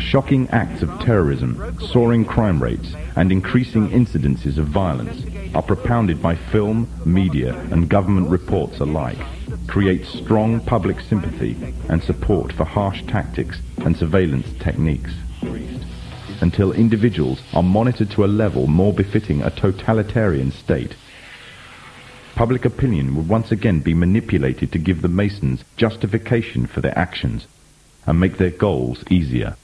Shocking acts of terrorism, soaring crime rates, and increasing incidences of violence are propounded by film, media, and government reports alike, create strong public sympathy and support for harsh tactics and surveillance techniques, until individuals are monitored to a level more befitting a totalitarian state. Public opinion would once again be manipulated to give the Masons justification for their actions and make their goals easier.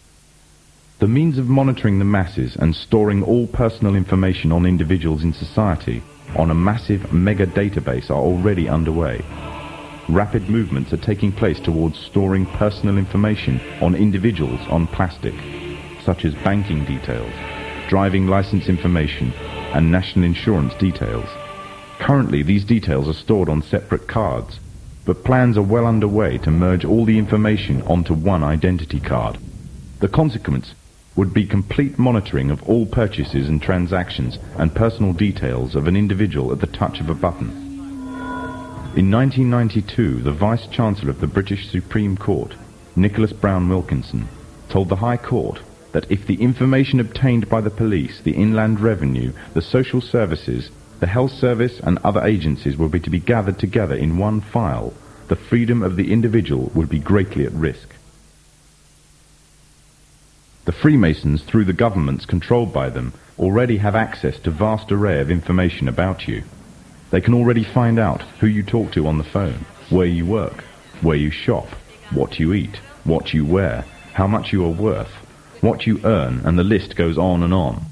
The means of monitoring the masses and storing all personal information on individuals in society on a massive mega database are already underway. Rapid movements are taking place towards storing personal information on individuals on plastic, such as banking details, driving license information, and national insurance details. Currently, these details are stored on separate cards, but plans are well underway to merge all the information onto one identity card. The consequence would be complete monitoring of all purchases and transactions and personal details of an individual at the touch of a button. In 1992, the Vice-Chancellor of the British Supreme Court, Nicholas Brown Wilkinson, told the High Court that if the information obtained by the police, the Inland Revenue, the social services, the health service and other agencies were to be gathered together in one file, the freedom of the individual would be greatly at risk. The Freemasons, through the governments controlled by them, already have access to a vast array of information about you. They can already find out who you talk to on the phone, where you work, where you shop, what you eat, what you wear, how much you are worth, what you earn, and the list goes on and on.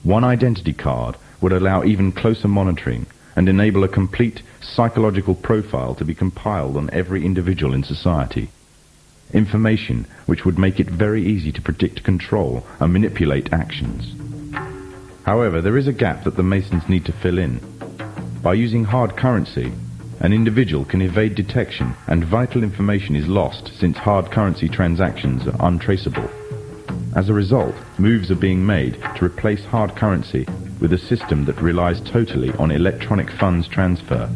One identity card would allow even closer monitoring and enable a complete psychological profile to be compiled on every individual in society. Information which would make it very easy to predict, control, and manipulate actions. However, there is a gap that the Masons need to fill in. By using hard currency, an individual can evade detection and vital information is lost since hard currency transactions are untraceable. As a result, moves are being made to replace hard currency with a system that relies totally on electronic funds transfer.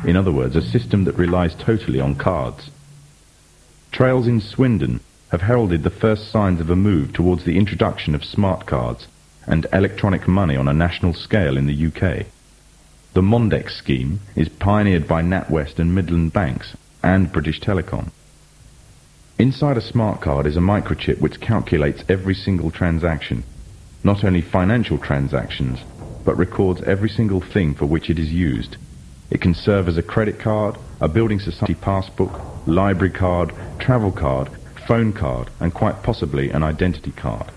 In other words, a system that relies totally on cards. Trails in Swindon have heralded the first signs of a move towards the introduction of smart cards and electronic money on a national scale in the UK. The Mondex scheme is pioneered by NatWest and Midland Banks and British Telecom. Inside a smart card is a microchip which calculates every single transaction, not only financial transactions, but records every single thing for which it is used. It can serve as a credit card, a building society passbook, library card, travel card, phone card, and quite possibly an identity card.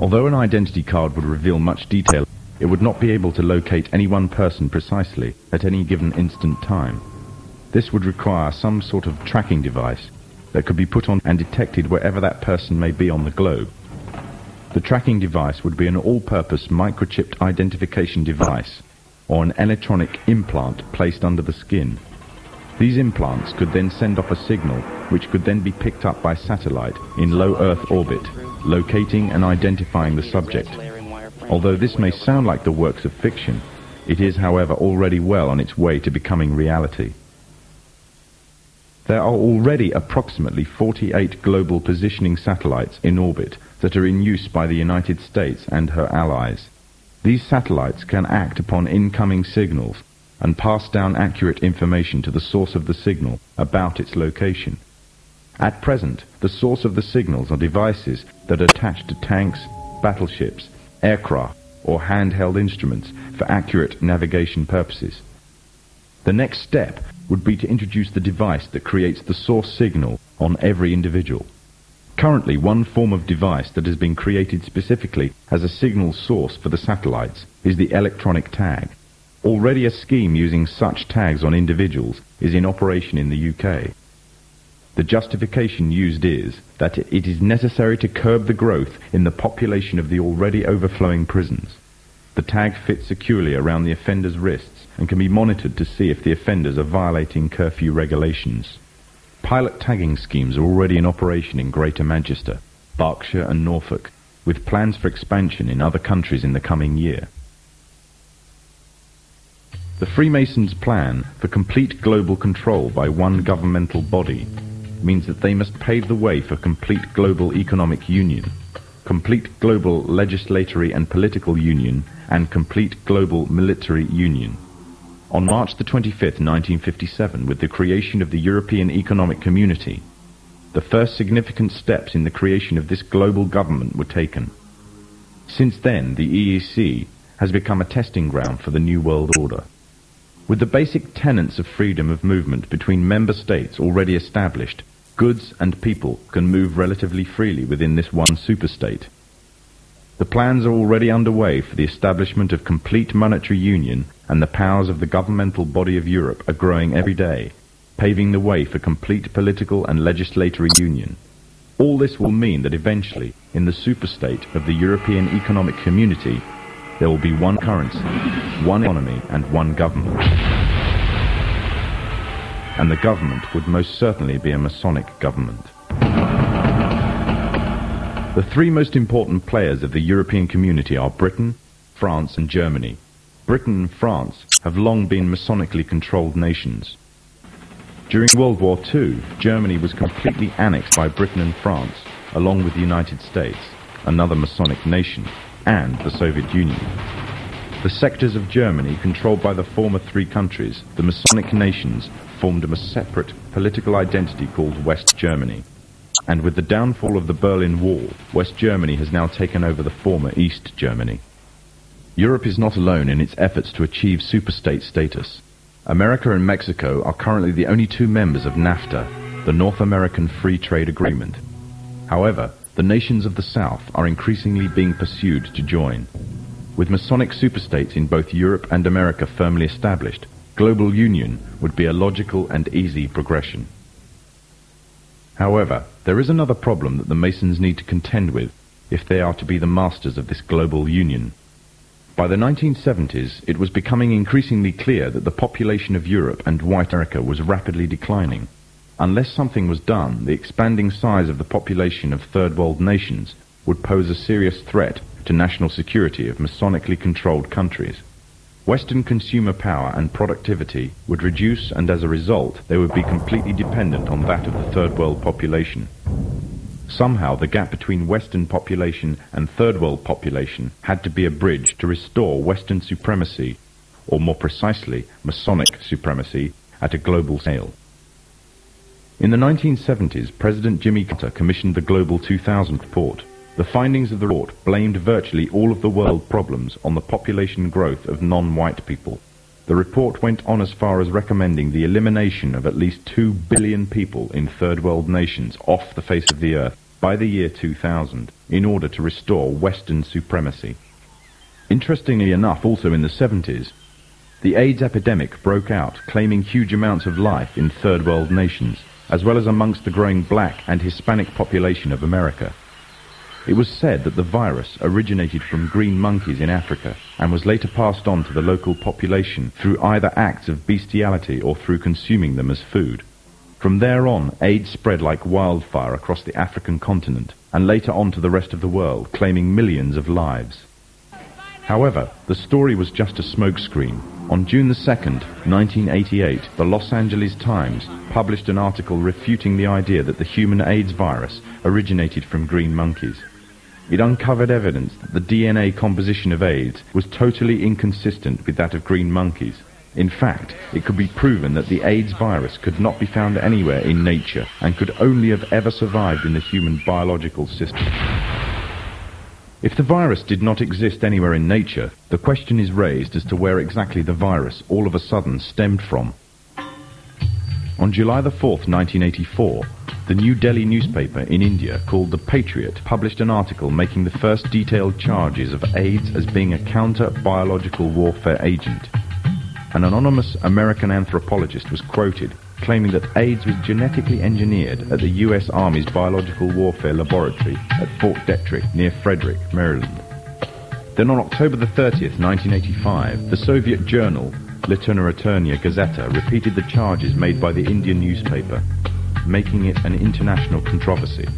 Although an identity card would reveal much detail, it would not be able to locate any one person precisely at any given instant time. This would require some sort of tracking device that could be put on and detected wherever that person may be on the globe. The tracking device would be an all-purpose microchipped identification device or an electronic implant placed under the skin. These implants could then send off a signal which could then be picked up by satellite in low Earth orbit, locating and identifying the subject. Although this may sound like the works of fiction, it is, however, already well on its way to becoming reality. There are already approximately 48 global positioning satellites in orbit that are in use by the United States and her allies. These satellites can act upon incoming signals and pass down accurate information to the source of the signal about its location. At present, the source of the signals are devices that are attached to tanks, battleships, aircraft, or handheld instruments for accurate navigation purposes. The next step would be to introduce the device that creates the source signal on every individual. Currently, one form of device that has been created specifically as a signal source for the satellites is the electronic tag. Already a scheme using such tags on individuals is in operation in the UK. The justification used is that it is necessary to curb the growth in the population of the already overflowing prisons. The tag fits securely around the offender's wrists and can be monitored to see if the offenders are violating curfew regulations. Pilot tagging schemes are already in operation in Greater Manchester, Berkshire and Norfolk, with plans for expansion in other countries in the coming year. The Freemasons' plan for complete global control by one governmental body means that they must pave the way for complete global economic union, complete global legislatory and political union, and complete global military union. On March the 25th, 1957, with the creation of the European Economic Community, the first significant steps in the creation of this global government were taken. Since then, the EEC has become a testing ground for the New World Order. With the basic tenets of freedom of movement between member states already established, goods and people can move relatively freely within this one superstate. The plans are already underway for the establishment of complete monetary union, and the powers of the governmental body of Europe are growing every day, paving the way for complete political and legislatory union. All this will mean that eventually, in the superstate of the European Economic Community, there will be one currency, one economy, and one government. And the government would most certainly be a Masonic government. The three most important players of the European community are Britain, France, and Germany. Britain and France have long been Masonically controlled nations. During World War II, Germany was completely annexed by Britain and France, along with the United States, another Masonic nation, and the Soviet Union. The sectors of Germany controlled by the former three countries, the Masonic nations, formed a separate political identity called West Germany. And with the downfall of the Berlin Wall, West Germany has now taken over the former East Germany. Europe is not alone in its efforts to achieve superstate status. America and Mexico are currently the only two members of NAFTA, the North American Free Trade Agreement. However, the nations of the South are increasingly being pursued to join. With Masonic superstates in both Europe and America firmly established, global union would be a logical and easy progression. However, there is another problem that the Masons need to contend with if they are to be the masters of this global union. By the 1970s, it was becoming increasingly clear that the population of Europe and white America was rapidly declining. Unless something was done, the expanding size of the population of third world nations would pose a serious threat to national security of Masonically controlled countries. Western consumer power and productivity would reduce, and as a result, they would be completely dependent on that of the third world population. Somehow, the gap between Western population and third world population had to be a bridge to restore Western supremacy, or more precisely, Masonic supremacy, at a global scale. In the 1970s, President Jimmy Carter commissioned the Global 2000 report. The findings of the report blamed virtually all of the world problems on the population growth of non-white people. The report went on as far as recommending the elimination of at least 2 billion people in third world nations off the face of the earth by the year 2000 in order to restore Western supremacy. Interestingly enough, also in the 70s, the AIDS epidemic broke out, claiming huge amounts of life in third world nations, as well as amongst the growing black and Hispanic population of America. It was said that the virus originated from green monkeys in Africa and was later passed on to the local population through either acts of bestiality or through consuming them as food. From there on, AIDS spread like wildfire across the African continent and later on to the rest of the world, claiming millions of lives. However, the story was just a smokescreen. On June the 2nd, 1988, the Los Angeles Times published an article refuting the idea that the human AIDS virus originated from green monkeys. It uncovered evidence that the DNA composition of AIDS was totally inconsistent with that of green monkeys. In fact, it could be proven that the AIDS virus could not be found anywhere in nature and could only have ever survived in the human biological system. If the virus did not exist anywhere in nature, the question is raised as to where exactly the virus all of a sudden stemmed from. On July the 4th, 1984, the New Delhi newspaper in India called The Patriot published an article making the first detailed charges of AIDS as being a counter-biological warfare agent. An anonymous American anthropologist was quoted claiming that AIDS was genetically engineered at the U.S. Army's Biological Warfare Laboratory at Fort Detrick near Frederick, Maryland. Then on October the 30th, 1985, the Soviet journal Literaturia Gazeta repeated the charges made by the Indian newspaper, making it an international controversy.